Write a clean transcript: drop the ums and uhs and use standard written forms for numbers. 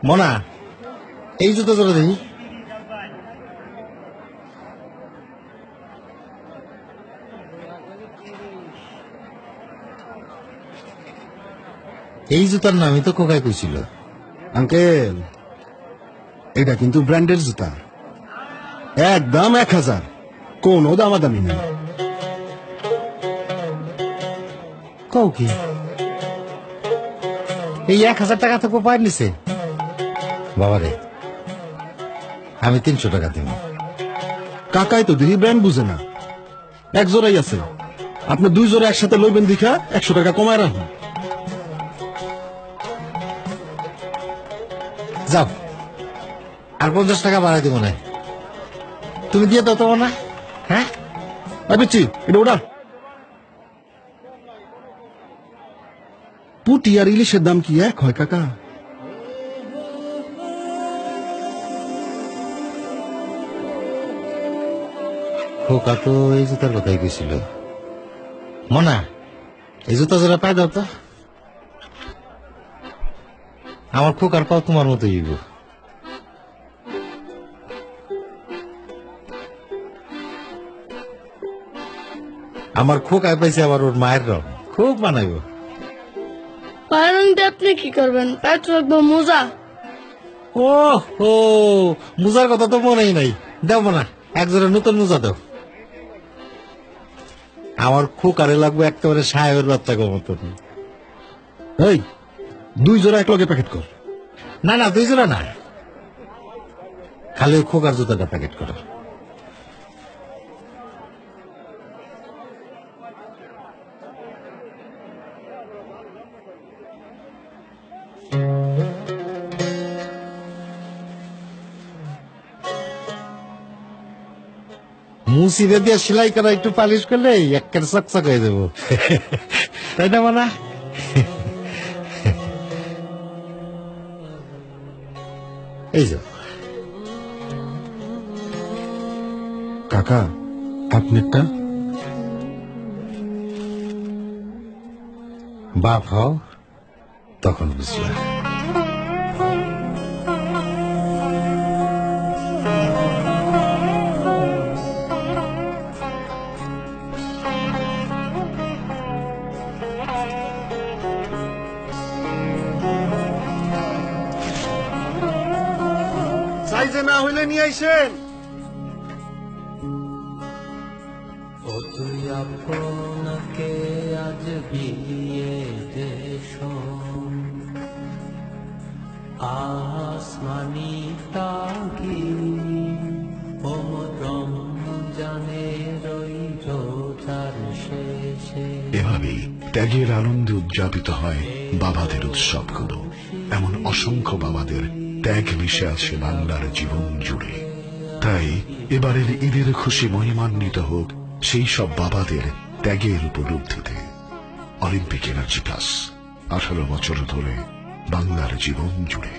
মনা, এই জুতো জোড়া দেখি। এই জুতার নামই তো কোকায় কইছিল। আঙ্কেল, এটা কিন্তু ব্র্যান্ডের জুতা, একদম 1000, কোনো দামাদামি নেই। কও কি এই 1000 টাকা তো কোপায় নিছে? বাবারে, আমি 300 টাকা দিব। কাকাই তো দেখি ব্র্যান্ড বুঝে না, এক জোড়াই আছে, আপনি 2 জোড়া একসাথে লইবেন দেখা 100 টাকা কমায় রাখুন। যাও, আর 50 টাকা বাড়াই দিব না। তুমি দিয়ে দাও তো না? হ্যাঁ, পিচ্ছি, এটা ওটা পুটি আর ইলিশের দাম কি এক হয় কাকা? খোকা তো এই জুতার কথাই কইছিল। মনা, এই জুতা জোড়া পাই দাও তো। আমার খোকার পাও তোমার মতো হইব। আমার খোকায় পাইছে আবার ওর মায়ের রং, খুব মানাইব। পায়রং দিয়ে আপনি কি করবেন? পায়ে তো রাখবো মোজা। ও ও, মুজার কথা তো মনেই নাই। দেব না, এক জোড়া নতুন মুজা দাও। আমার খোকারে লাগবে একেবারে সাহেবের বাচ্চা মতন। এই 2 জোড়া এক লগে প্যাকেট কর। না না, 2 জোড়া না, খালি ওই খোকার জুতাটা প্যাকেট করো। মুসিদে দিয়ে সেলাই করা একটু পালিশ করলে একের চকচক হয়ে যাবো, তাই না মানা? এই যে কাকা, আপনারটা বাপ হও তখন বুঝলা। সাইজে না হইলে নিয়ে আইসেন। তুই আপনাকে আজ বিয়ে দেশ আসমানি তাকি জানে রই রোজার শেষে। এভাবেই ত্যাগের আনন্দে উদযাপিত হয় বাবাদের উৎসবগুলো। এমন অসংখ্য বাবাদের ত্যাগ মিশে আছে বাংলার জীবন জুড়ে। তাই এবারের ঈদের খুশি মহিমান্বিত হোক সেই সব বাবাদের ত্যাগের উপলব্ধিতে। অলিম্পিক এনার্জি প্লাস, 18 বছর ধরে বাংলার জীবন জুড়ে।